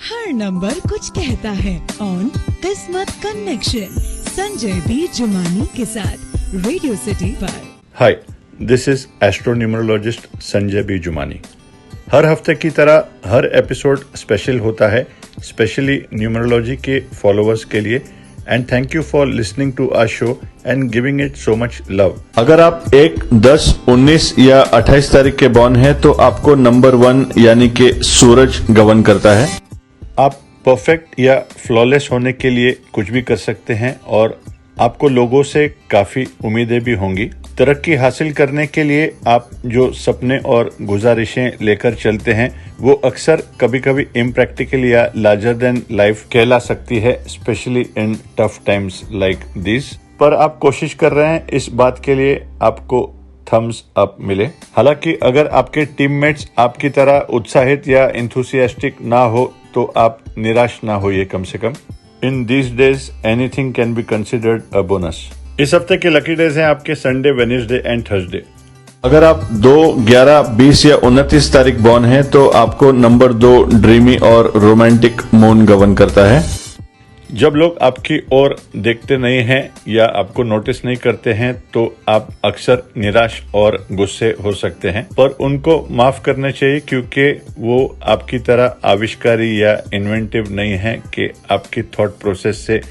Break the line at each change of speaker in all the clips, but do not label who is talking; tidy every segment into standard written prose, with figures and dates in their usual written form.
हर number कुछ कहता है ऑन किस्मत कनेक्शन संजय बी जुमानी के साथ रेडियो सिटी पर।
हाय, this is एस्ट्रोन्यूमरोलॉजिस्ट Sanjay B Jumani. हर हफ्ते की तरह हर एपिसोड स्पेशल होता है, स्पेशली न्यूमरोलॉजी के फॉलोअर्स के लिए। And thank you for listening to our show and giving it so much love. अगर आप 1, 10, 19 या 28 तारीख के बॉर्न हैं तो आपको नंबर 1 यानी कि सूरज गवर्न करता है। आप परफेक्ट या फ्लॉलेस होने के लिए कुछ भी कर सकते हैं और आपको लोगों से काफी उम्मीदें भी होंगी। तरक्की हासिल करने के लिए आप जो सपने और गुजारिशें लेकर चलते हैं वो अक्सर कभी कभी इम्प्रैक्टिकल या लार्जर देन लाइफ कहला सकती है, specially in tough times like this. पर आप कोशिश कर रहे हैं इस बात के लिए आपको थम्स अप मिले। हालांकि अगर आपके टीममेट्स आपकी तरह उत्साहित या इंथुसियास्टिक ना हो तो आप निराश ना होइए कम से कम। In these days anything can be considered a bonus. इस हफ्ते के लकी डेज हैं आपके संडे, वेडनेसडे एंड थर्सडे। अगर आप 2, 11, 20 या 29 तारीख बॉर्न हैं तो आपको नंबर 2 ड्रीमी और रोमांटिक मून गवर्न करता है। जब लोग आपकी ओर देखते नहीं हैं या आपको नोटिस नहीं करते हैं तो आप अक्सर निराश और गुस्से हो सकते हैं, पर उनको माफ करना चाहिए क्योंकि वो आपकी तरह आविष्कारी या इन्वेंटिव नहीं है कि आपकी थॉट प्रोसेस से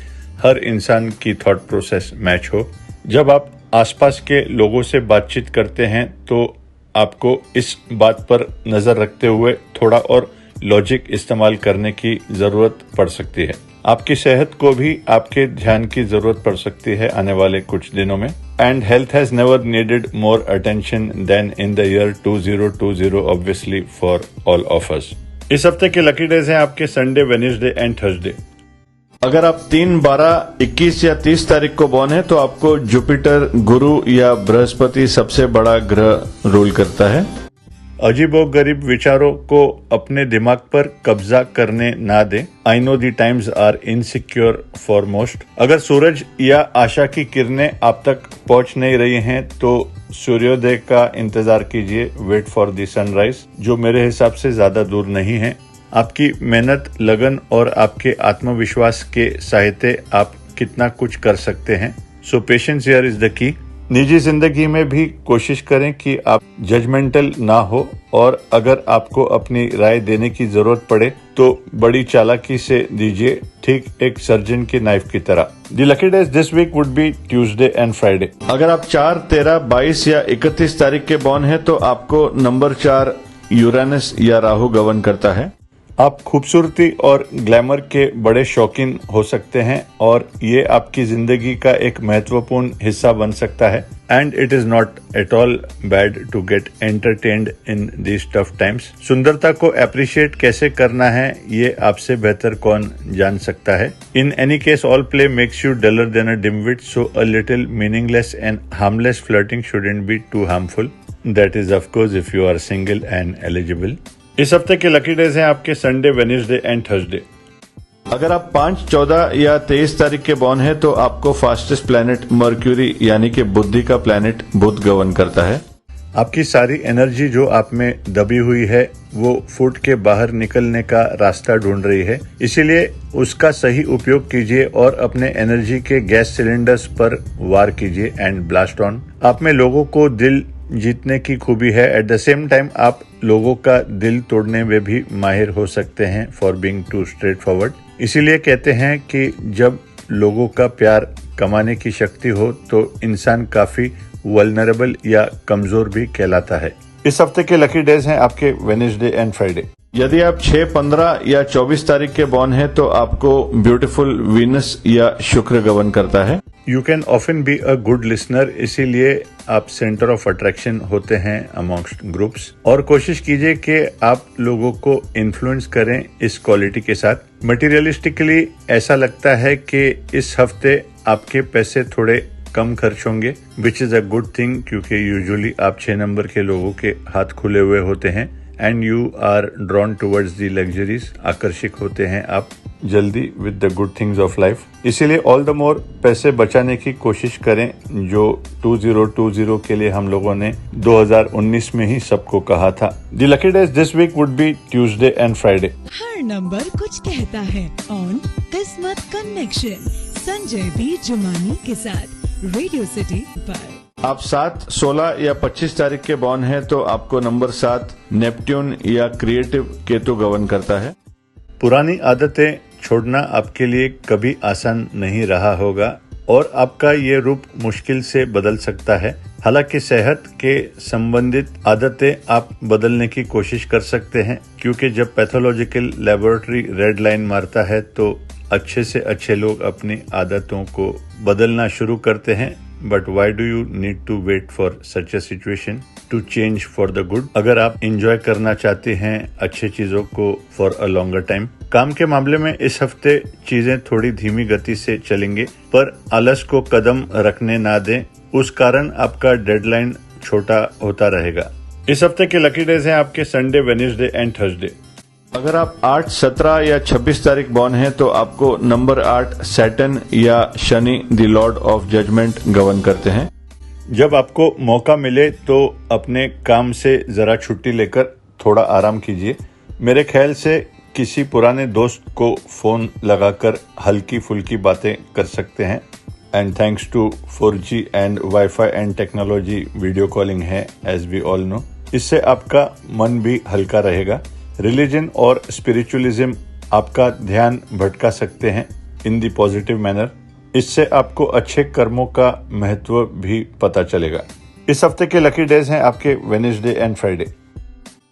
हर इंसान की थॉट प्रोसेस मैच हो। जब आप आसपास के लोगों से बातचीत करते हैं तो आपको इस बात पर नजर रखते हुए थोड़ा और लॉजिक इस्तेमाल करने की जरूरत पड़ सकती है। आपकी सेहत को भी आपके ध्यान की जरूरत पड़ सकती है आने वाले कुछ दिनों में। And health has never needed more attention than in the year 2020 obviously for all of us. इस हफ्ते के लकी डेज हैं आपके संडे, वेडनेसडे एंड थर्सडे। अगर आप 3, 12, 21 या 30 तारीख को बॉर्न है तो आपको जुपिटर, गुरु या बृहस्पति सबसे बड़ा ग्रह रूल करता है। अजीबोगरीब विचारों को अपने दिमाग पर कब्जा करने ना दें। I know the times are insecure for most. अगर सूरज या आशा की किरणें आप तक पहुंच नहीं रही हैं तो सूर्योदय का इंतजार कीजिए। वेट फॉर दी सनराइज, जो मेरे हिसाब से ज्यादा दूर नहीं है। आपकी मेहनत, लगन और आपके आत्मविश्वास के सहायते आप कितना कुछ कर सकते हैं। So patience here is the key. निजी जिंदगी में भी कोशिश करें कि आप जजमेंटल ना हो और अगर आपको अपनी राय देने की जरूरत पड़े तो बड़ी चालाकी से दीजिए, ठीक एक सर्जन की नाइफ की तरह। The lucky days this week would be Tuesday and Friday. अगर आप 4, 13, 22 या 31 तारीख के बॉर्न हैं तो आपको नंबर 4 यूरेनस या राहु गवर्न करता है। आप खूबसूरती और ग्लैमर के बड़े शौकीन हो सकते हैं और ये आपकी जिंदगी का एक महत्वपूर्ण हिस्सा बन सकता है। And it is not at all bad to get entertained in these tough times. सुंदरता को अप्रिशिएट कैसे करना है ये आपसे बेहतर कौन जान सकता है। In any case all play makes you duller than a dimwit, so a little meaningless and harmless flirting shouldn't be too harmful. That is of course if you are single and eligible. इस हफ्ते के lucky days हैं आपके Sunday, Wednesday and Thursday. अगर आप 5, 14 या 23 तारीख के बॉर्न हैं तो आपको फास्टेस्ट प्लैनेट मर्क्यूरी यानी कि बुद्धि का प्लैनेट बुध गवर्न करता है। आपकी सारी एनर्जी जो आप में दबी हुई है वो फुट के बाहर निकलने का रास्ता ढूंढ रही है, इसीलिए उसका सही उपयोग कीजिए और अपने एनर्जी के गैस सिलेंडर्स पर वार कीजिए एंड ब्लास्ट ऑन। आप में लोगों को दिल जीतने की खूबी है। एट द सेम टाइम आप लोगों का दिल तोड़ने में भी माहिर हो सकते हैं for being too straightforward. इसीलिए कहते हैं कि जब लोगों का प्यार कमाने की शक्ति हो तो इंसान काफी वल्नरेबल या कमजोर भी कहलाता है। इस हफ्ते के लकी डेज हैं आपके वेडनेसडे एंड फ्राइडे। यदि आप 6, 15 या 24 तारीख के बॉर्न हैं तो आपको ब्यूटीफुल वीनस या शुक्र गवर्न करता है। You can often be a good listener, इसीलिए आप सेंटर ऑफ अट्रैक्शन होते हैं अमॉन्ग्स्ट ग्रुप्स। और कोशिश कीजिए कि आप लोगों को इन्फ्लुएंस करें इस क्वालिटी के साथ। मटेरियलिस्टिकली ऐसा लगता है कि इस हफ्ते आपके पैसे थोड़े कम खर्च होंगे, which is a good thing क्योंकि यूजुअली आप 6 नंबर के लोगों के हाथ खुले हुए होते हैं and you are drawn towards the luxuries. आकर्षित होते हैं आप। जल्दी with the good things of life. इसीलिए ऑल द मोर पैसे बचाने की कोशिश करें, जो 2020 के लिए हम लोगों ने 2019 में ही सबको कहा था। The lucky days this week would be Tuesday and Friday.
हर नंबर कुछ कहता है ऑन किस्मत कनेक्शन संजय बी जुमानी के साथ रेडियो सिटी पर।
आप 7, 16 या 25 तारीख के बॉर्न हैं तो आपको नंबर 7 नेपट्यून या क्रिएटिव केतु गवर्न करता है। पुरानी आदतें छोड़ना आपके लिए कभी आसान नहीं रहा होगा और आपका ये रूप मुश्किल से बदल सकता है। हालांकि सेहत के संबंधित आदतें आप बदलने की कोशिश कर सकते हैं, क्योंकि जब पैथोलॉजिकल लेबोरेटरी रेड लाइन मारता है तो अच्छे से अच्छे लोग अपनी आदतों को बदलना शुरू करते हैं। But why do you need to wait for such a situation to change for the good? अगर आप इंजॉय करना चाहते हैं अच्छी चीजों को फॉर अ लॉन्गर टाइम। काम के मामले में इस हफ्ते चीजें थोड़ी धीमी गति से चलेंगे, पर आलस को कदम रखने ना दें, उस कारण आपका डेडलाइन छोटा होता रहेगा। इस हफ्ते के लकी डेज हैं आपके संडे, वेडनेसडे एंड थर्सडे। अगर आप 8, 17 या 26 तारीख बॉर्न हैं तो आपको नंबर 8 सैटर्न या Shani the lord of judgement govern करते हैं। जब आपको मौका मिले तो अपने काम से जरा छुट्टी लेकर थोड़ा आराम कीजिए। मेरे ख्याल से किसी पुराने दोस्त को फोन लगाकर हल्की फुल्की बातें कर सकते हैं। And thanks to 4G and wifi and technology video calling है, एज वी ऑल नो। इससे आपका मन भी हल्का रहेगा। रिलीजन और स्पिरिचुअलिज्म आपका ध्यान भटका सकते हैं इन दी पॉजिटिव मैनर। इससे आपको अच्छे कर्मों का महत्व भी पता चलेगा। इस हफ्ते के लकी डेज हैं आपके वेडनेसडे एंड फ्राइडे।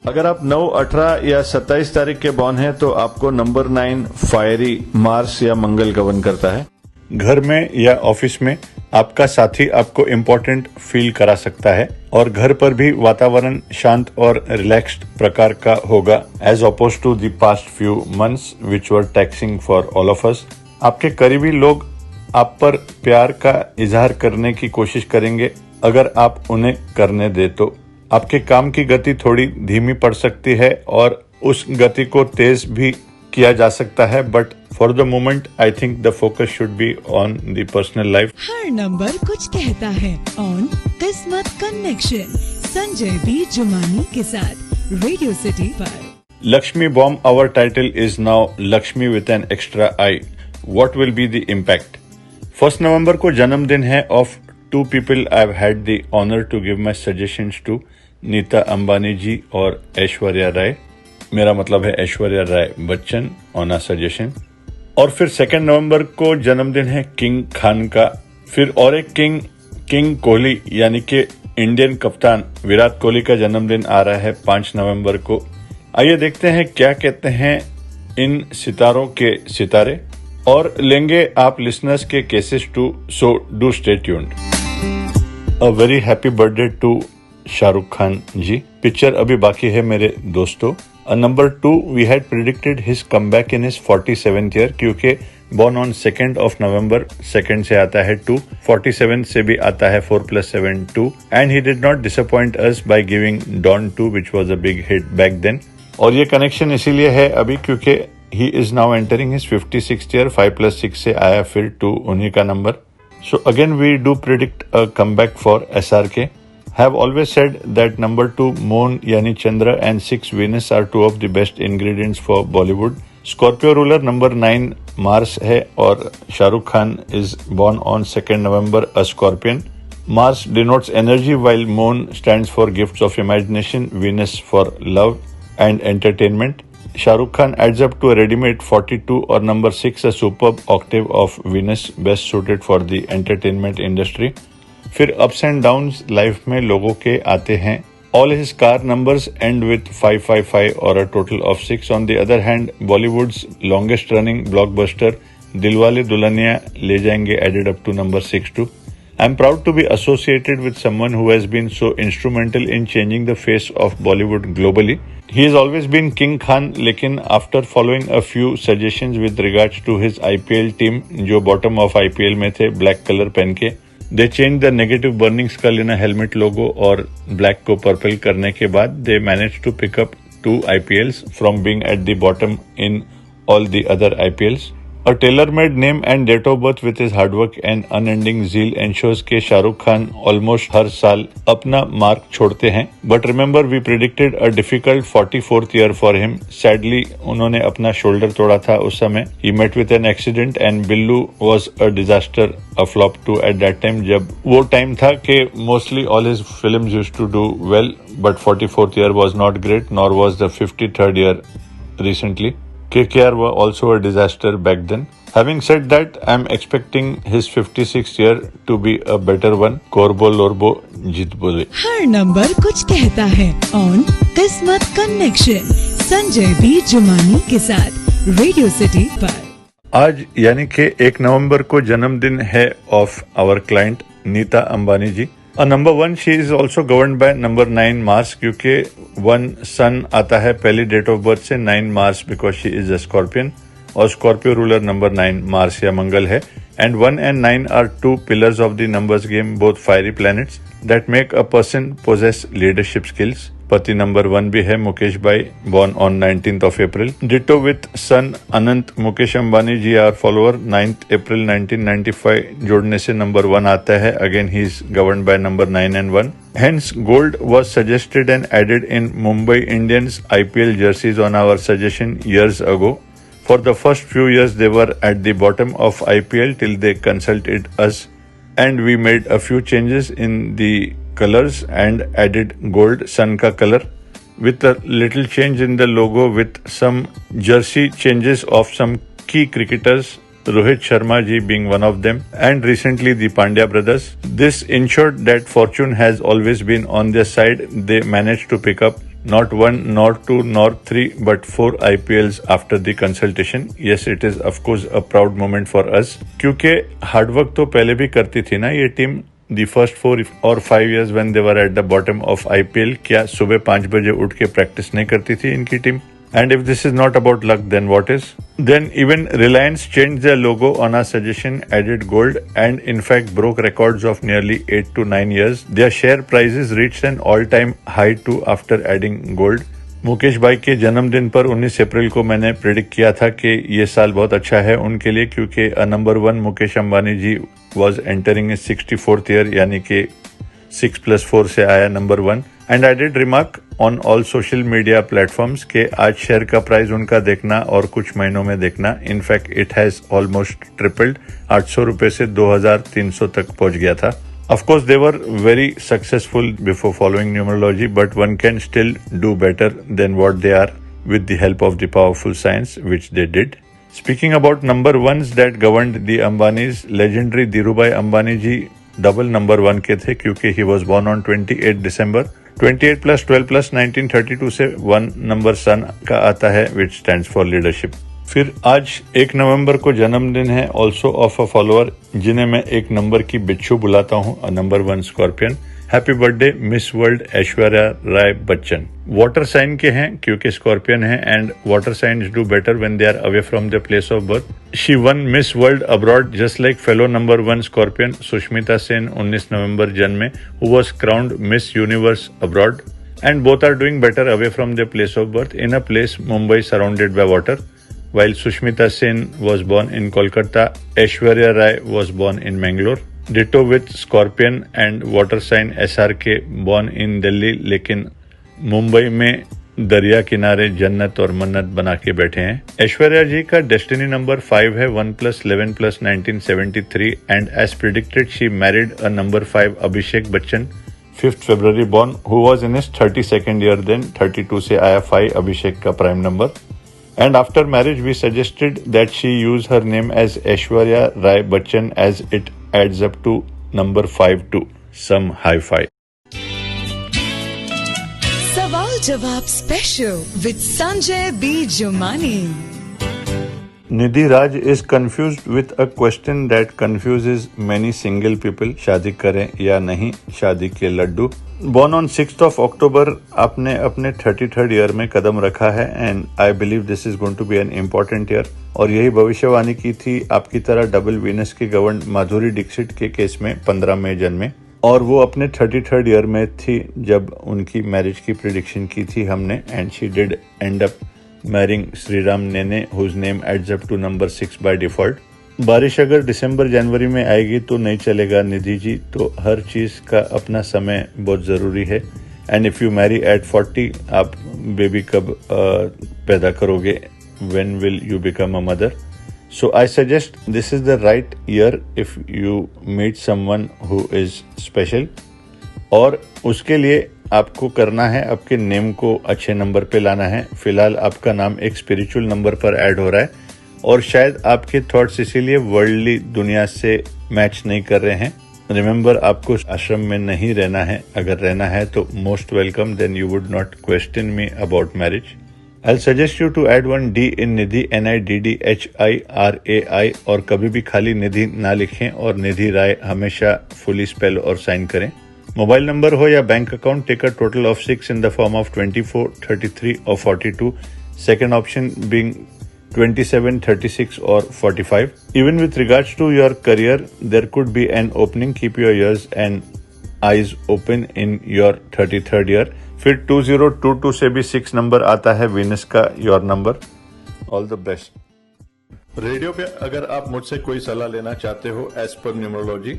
अगर आप 9, 18 या 27 तारीख के बॉर्न हैं तो आपको नंबर 9 फायरी मार्स या मंगल गवर्न करता है। घर में या ऑफिस में आपका साथी आपको इम्पोर्टेंट फील करा सकता है और घर पर भी वातावरण शांत और रिलैक्स्ड प्रकार का होगा, as oppose to the past few months which were taxing for all of us. आपके करीबी लोग आप पर प्यार का इजहार करने की कोशिश करेंगे, अगर आप उन्हें करने दे तो। आपके काम की गति थोड़ी धीमी पड़ सकती है और उस गति को तेज भी किया जा सकता है, but for the moment I think the focus should be on the personal life.
Her number कुछ कहता है ऑन किस्मत कनेक्शन संजय बी जुमानी के साथ रेडियो सिटी पर।
Lakshmi bomb, our title is now Lakshmi with an extra I. What will be the impact? 1 नवंबर को जन्मदिन है of 2 people I've had the honor to give my suggestions to, Nita Ambani जी और ऐश्वर्या राय। मेरा मतलब है Aishwarya Rai Bachchan on a suggestion. और फिर 2 नवंबर को जन्मदिन है किंग खान का। फिर और एक किंग कोहली यानी कि इंडियन कप्तान विराट कोहली का जन्मदिन आ रहा है 5 नवंबर को। आइए देखते हैं क्या कहते हैं इन सितारों के सितारे, और लेंगे आप लिसनर्स के cases too, so do stay tuned. A very happy birthday to Shahrukh Khan ji. Picture अभी बाकी है मेरे दोस्तों। Number 2 we had predicted his comeback in his 47th year, क्योंकि born on 2nd of November, 2nd से आता है 2, 47 से भी आता है 4 + 7 2, and he did not disappoint us by giving Don 2, which was a big hit back then। और ये कनेक्शन इसीलिए है अभी क्योंकि he is now entering his 56th year, 5 + 6 से आया फिर 2 उन्हीं का number. So again we do predict a comeback for SRK। Have always said that number 2 Moon yani Chandra and 6 Venus are 2 of the best ingredients for Bollywood। Scorpio ruler number 9 Mars है और Shahrukh Khan is born on 2nd November, a Scorpion। Mars denotes energy while Moon stands for gifts of imagination, Venus for love and entertainment। Shahrukh Khan adds up to a ready-made 42 or number 6, a superb octave of Venus, best suited for the entertainment industry। फिर ups and downs life में लोगों के आते हैं। All his car numbers end with 555 or a total of 6। On the other hand, Bollywood's longest running blockbuster Dilwale Dulhania Le Jayenge added up to number 6 too। I'm proud to be associated with someone who has been so instrumental in changing the face of Bollywood globally। He has always been King Khan, लेकिन after following a few suggestions with regards to his IPL team, जो bottom of IPL में थे black color पहन के, they changed the negative burning skull in a helmet logo और black को purple करने के बाद they managed to pick up 2 IPLs from being at the bottom in all the other IPLs. A tailor-made name and date of birth with his hard work and unending zeal ensures कि Shahrukh Khan almost हर साल अपना mark छोड़ते हैं. But remember, we predicted a difficult 44th year for him. Sadly, उन्होंने अपना shoulder तोड़ा था उस समय. He met with an accident and Billu was a disaster, a flop too at that time. जब वो टाइम था कि mostly all his films used to do well, but 44th year was not great, nor was the 53rd year recently. KKR were also a disaster back then. Having said that, I'm expecting his 56th year to be a better one. Corbo Lorbo जीत बोले.
हर number कुछ कहता है. On किस्मत connection Sanjay B Jumani के साथ radio city पर.
आज यानी कि 1 नवंबर को जन्मदिन है of our client Nita Ambani ji. Number 1, she is also govern by number 9 Mars, क्योंकि 1 सन आता है पहली डेट ऑफ बर्थ से 9 Mars, because she is a scorpion और स्कॉर्पियो रूलर नंबर 9 मार्स या मंगल है. And 1 and 9 are 2 pillars of the numbers game, both fiery planets that make a person possess leadership skills. पति number 1 भी है मुकेश भाई, born on 19th of April. Ditto with son Anant Mukesh Ambani ji are follower. 9th April 1995 जोड़ने से number 1 आता है. Again he is governed by number 9 and 1. Hence gold was suggested and added in Mumbai Indians IPL jerseys on our suggestion years ago. For the first few years they were at the bottom of IPL till they consulted us and we made a few changes in the colors and added gold sun ka color with a little change in the logo with some jersey changes of some key cricketers, Rohit Sharma ji being one of them, and recently the Pandya brothers. This ensured that fortune has always been on their side. They managed to pick up not 1, nor 2, nor 3, but 4 IPLs after the consultation. Yes, it is of course a proud moment for us. क्योंकि hard work तो पहले भी करती थी ना ये team. The first 4 or 5 years when they were at the bottom of IPL, क्या सुबह 5 बजे उठ के प्रैक्टिस नहीं करती थी इनकी team? And if this is not about luck, then what is? Then even Reliance changed their logo on our suggestion, added gold, and in fact broke records of nearly 8 to 9 years. Their share prices reached an all-time high too after adding gold. Mukesh भाई के जन्मदिन पर 19 अप्रैल को मैंने predict किया था कि ये साल बहुत अच्छा है उनके लिए, क्योंकि number 1 Mukesh Ambani ji was entering his 64th year, यानी कि 6 + 4 से आया number 1. And I did remark on all social media platforms के आज शेयर का प्राइस उनका देखना और कुछ महीनों में देखना. In fact it has almost tripled. 800 रुपए से 2300 तक पहुंच गया था. Of course, they were very successful before following numerology, but one can still do better than what they are with the help of the powerful science, which they did. Speaking about number 1s that governed the Ambanis, legendary Dhirubhai Ambani ji double number 1 के थे, क्योंकि he was born on 28 December. 28 + 12 + 1932 से 1 number सन का आता है, which stands for leadership. फिर आज 1 नवंबर को जन्मदिन है ऑल्सो ऑफ अ फॉलोअर, जिन्हें मैं 1 नंबर की बिच्छू बुलाता हूँ, number 1 scorpion. Happy birthday Miss World Aishwarya Rai Bachchan. Water sign के हैं क्योंकि स्कॉर्पियन है, and water signs do better when they are away from the place of birth. She won Miss World abroad just like fellow number 1 scorpion Sushmita Sen 19 नवंबर जन्मे, who was crowned Miss Universe abroad, and both are doing better away from the place of birth in a place Mumbai surrounded by water. While Sushmita Sen was born in Kolkata, Aishwarya Rai was born in Mangalore. Ditto with Scorpion and water sign SRK born in Delhi, लेकिन मुंबई में दरिया किनारे जन्नत और मन्नत बना के बैठे हैं. ऐश्वर्या जी का डेस्टिनी नंबर 5 है, 1 + 11 + 1973, and as predicted she married a number 5 Abhishek Bachchan, 5th February born, who was in his 32nd year then. 32 से आया 5 अभिषेक का prime number. And after marriage, we suggested that she use her name as Aishwarya Rai Bachchan as it adds up to number 5 too. Some hi-fi.
सवाल जवाब special with Sanjay B. Jumani.
Nidhi Raj is confused with a question that confuses many single people. शादी करें या नहीं, शादी के Laddu. Born on 6th of October, आपने अपने 33rd ईयर में कदम रखा है, and I believe this is going to be an important year. और यही भविष्यवाणी की थी आपकी तरह डबल वीनस के गवर्न माधुरी दीक्षित के केस में 15 मई जन्मे, और वो अपने 33rd ईयर में थी जब उनकी मैरिज की प्रिडिक्शन की थी हमने, and she did and up marrying Sriram Nene, whose name adds up to number 6 by default. बारिश अगर दिसंबर जनवरी में आएगी तो नहीं चलेगा निधि जी, तो हर चीज़ का अपना समय बहुत ज़रूरी है. And if you marry at 40, आप बेबी कब पैदा करोगे? When will you become a mother? So I suggest this is the right year if you meet someone who is special. और उसके लिए आपको करना है, आपके नेम को अच्छे नंबर पे लाना है. फिलहाल आपका नाम एक स्पिरिचुअल नंबर पर ऐड हो रहा है और शायद आपके थॉट्स इसीलिए वर्ल्डली दुनिया से मैच नहीं कर रहे हैं. रिमेंबर, आपको आश्रम में नहीं रहना है. अगर रहना है तो most welcome, then you would not question me about marriage. I'll suggest you to add one D in Nidhi, NIDDHIRAI, और कभी भी खाली निधि ना लिखें और निधि राय हमेशा फुली स्पेल और साइन करें. मोबाइल नंबर हो या bank account, take a total of 6 in the form of 24, 33 or 42. Second option being 27, 36 or 45. Even with regards to your career, there could be an opening. Keep your ears and eyes open in your 33rd year. फिर 2022 से भी 6 number आता है, Venus का your number. All the best. Radio पे अगर आप मुझसे कोई सलाह लेना चाहते हो एज पर न्यूमरोलॉजी,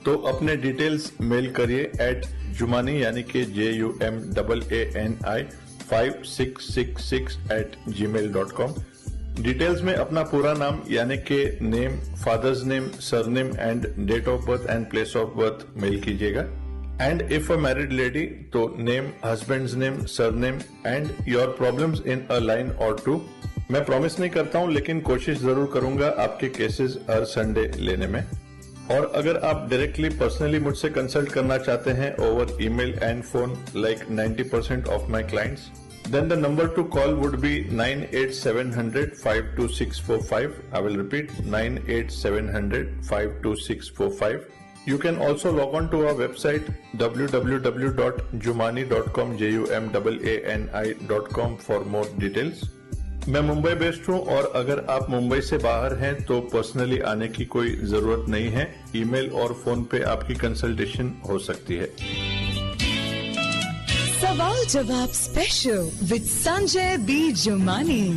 तो अपने डिटेल्स मेल करिए एट जुमानी यानी कि JUMAANI 5666 डिटेल्स में अपना पूरा नाम यानी कि name, father's name, surname and date of birth and place of birth mail कीजिएगा. And if a married lady, तो name, husband's name, surname and your problems in a line or two. मैं promise नहीं करता हूं, लेकिन कोशिश जरूर करूंगा आपके केसेस हर संडे लेने में. और अगर आप डायरेक्टली पर्सनली मुझसे कंसल्ट करना चाहते हैं over email and phone like 90% of my clients, then the number to call would be 98700 52645. I will repeat 98700 52645. You can also log on to our website www.jumani.com JUMAANI.com for more details. मैं Mumbai based हूँ और अगर आप मुंबई से बाहर हैं तो personally आने की कोई जरूरत नहीं है. ईमेल और फोन पे आपकी कंसल्टेशन हो सकती है.
सवाल जवाब special with Sanjay B Jumani.